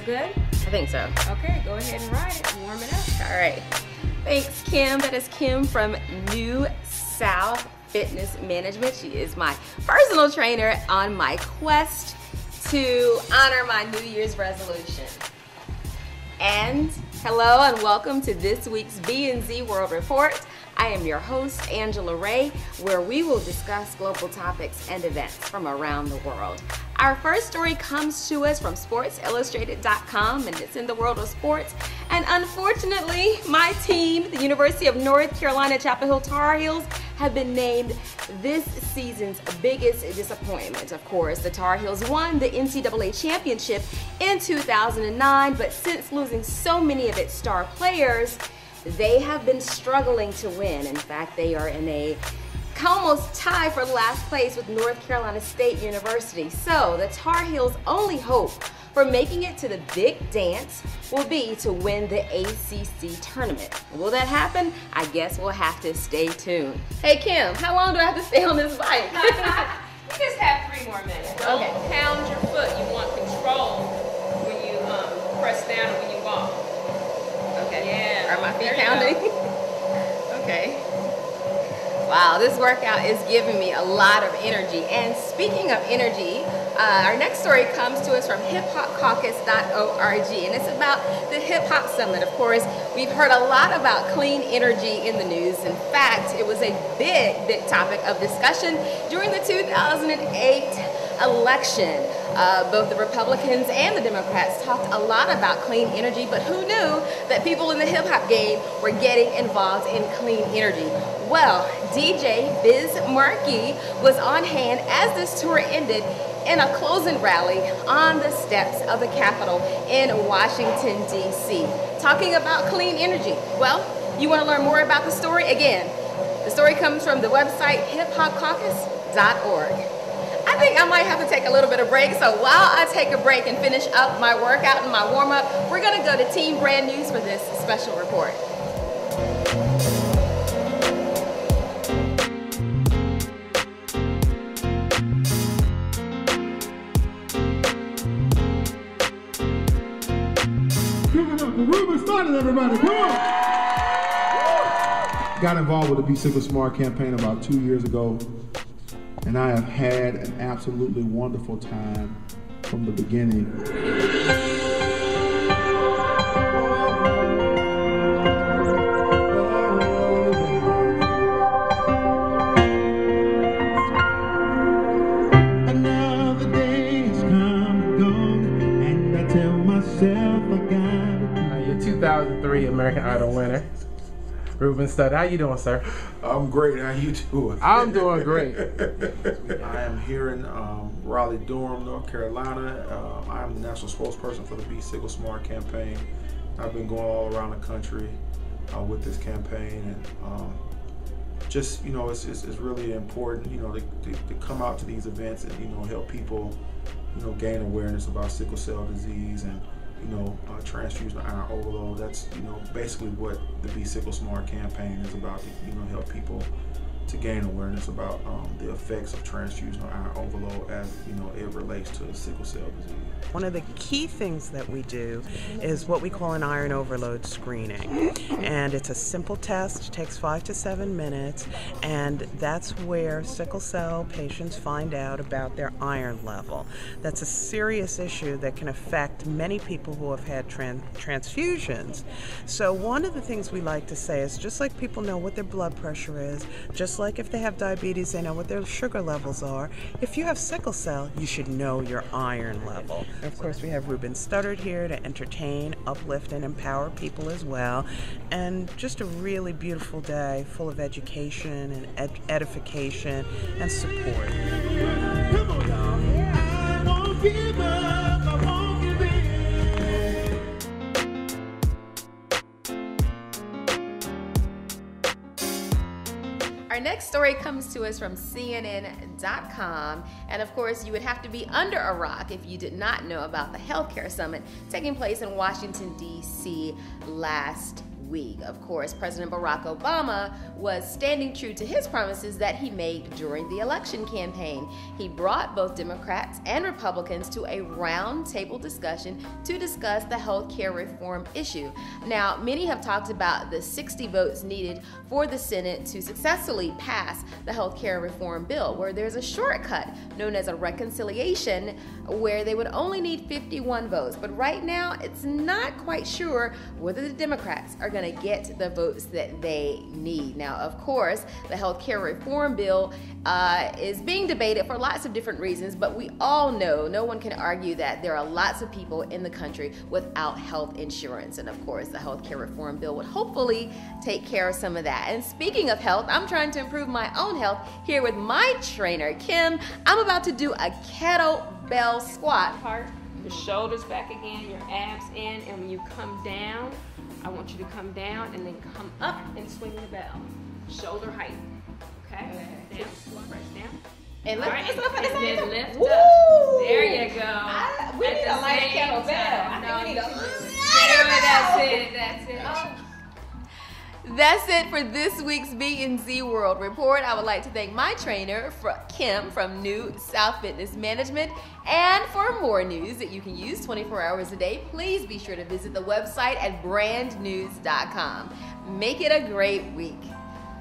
good? I think so. Okay, go ahead and ride it. Warm it up. All right. Thanks, Kim. That is Kim from New South Fitness Management. She is my personal trainer on my quest to honor my New Year's resolution. And hello and welcome to this week's B&Z World Report. I am your host, Angela Ray, where we will discuss global topics and events from around the world. Our first story comes to us from SportsIllustrated.com, and it's in the world of sports. And unfortunately, my team, the University of North Carolina Chapel Hill Tar Heels, have been named this season's biggest disappointment. Of course, the Tar Heels won the NCAA championship in 2009, but since losing so many of its star players, they have been struggling to win. In fact, they are in a almost tie for last place with North Carolina State University. So the Tar Heels' only hope for making it to the big dance will be to win the ACC tournament. Will that happen? I guess we'll have to stay tuned. Hey Kim, how long do I have to stay on this bike? You just have 3 more minutes. Okay. Don't pound your foot. You want control when you press down and when you walk. Okay. Yeah. Are my feet There you pounding? Okay. Wow, this workout is giving me a lot of energy. And speaking of energy, our next story comes to us from hiphopcaucus.org, and it's about the Hip Hop Summit. Of course, we've heard a lot about clean energy in the news. In fact, it was a big topic of discussion during the 2008 election. Both the Republicans and the Democrats talked a lot about clean energy, but who knew that people in the hip hop game were getting involved in clean energy? Well, DJ Biz Markie was on hand as this tour ended in a closing rally on the steps of the Capitol in Washington, D.C., talking about clean energy. Well, you want to learn more about the story? Again, the story comes from the website hiphopcaucus.org. I think I might have to take a little bit of break, so while I take a break and finish up my workout and my warm-up, we're going to go to Team Brand News for this special report. Give it up for Ruben, Studdard, everybody, come on! Got involved with the Sickle Smart campaign about 2 years ago, and I have had an absolutely wonderful time from the beginning. Another day has come and gone, and I tell myself I got it. Your 2003 American Idol winner, Ruben Studdard. How you doing, sir? I'm great. How you doing? I'm doing great. I am here in Raleigh-Durham, North Carolina. I am the national spokesperson for the Be Sickle Smart campaign. I've been going all around the country with this campaign, and just, you know, it's really important, you know, to come out to these events and, you know, help people, you know, gain awareness about sickle cell disease and, you know, transfusion iron overload. That's, you know, basically what the Be Sickle Smart campaign is about, to, you know, help people to gain awareness about the effects of transfusional iron overload as, you know, it relates to sickle cell disease. One of the key things that we do is what we call an iron overload screening. And it's a simple test, takes 5 to 7 minutes, and that's where sickle cell patients find out about their iron level. That's a serious issue that can affect many people who have had transfusions. So one of the things we like to say is, just like people know what their blood pressure is, just like if they have diabetes, they know what their sugar levels are. If you have sickle cell, you should know your iron level. And of course, we have Ruben Studdard here to entertain, uplift, and empower people as well. And just a really beautiful day full of education and edification and support. Come on, y'all. I won't give up, I won't give in. Our next story comes to us from CNN.com, and of course you would have to be under a rock if you did not know about the Healthcare Summit taking place in Washington, D.C. last week. Of course, President Barack Obama was standing true to his promises that he made during the election campaign. He brought both Democrats and Republicans to a round-table discussion to discuss the health care reform issue. Now, many have talked about the 60 votes needed for the Senate to successfully pass the health care reform bill, where there's a shortcut known as a reconciliation, where they would only need 51 votes. But right now, it's not quite sure whether the Democrats are going to get the votes that they need. Now, of course, the health care reform bill is being debated for lots of different reasons, but we all know, no one can argue that there are lots of people in the country without health insurance. And of course, the health care reform bill would hopefully take care of some of that. And speaking of health, I'm trying to improve my own health here with my trainer, Kim. I'm about to do a kettlebell squat. Part, your shoulders back again, your abs in, and when you come down, I want you to come down and then come up and swing the bell. Shoulder height. Okay? Down, press down. And lift right, this up at the same time. lift Woo! up. There you go. We At need the a light same kettlebell. time. I think we need a That's it. That's it. That's it for this week's B&Z World Report. I would like to thank my trainer, Kim from New South Fitness Management. And for more news that you can use 24 hours a day, please be sure to visit the website at brandnews.com. Make it a great week.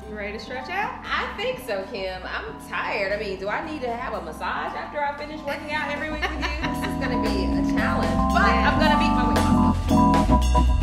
You ready to stretch out? I think so, Kim. I'm tired. I mean, do I need to have a massage after I finish working out every week with you? This is going to be a challenge, but I'm going to beat my weight.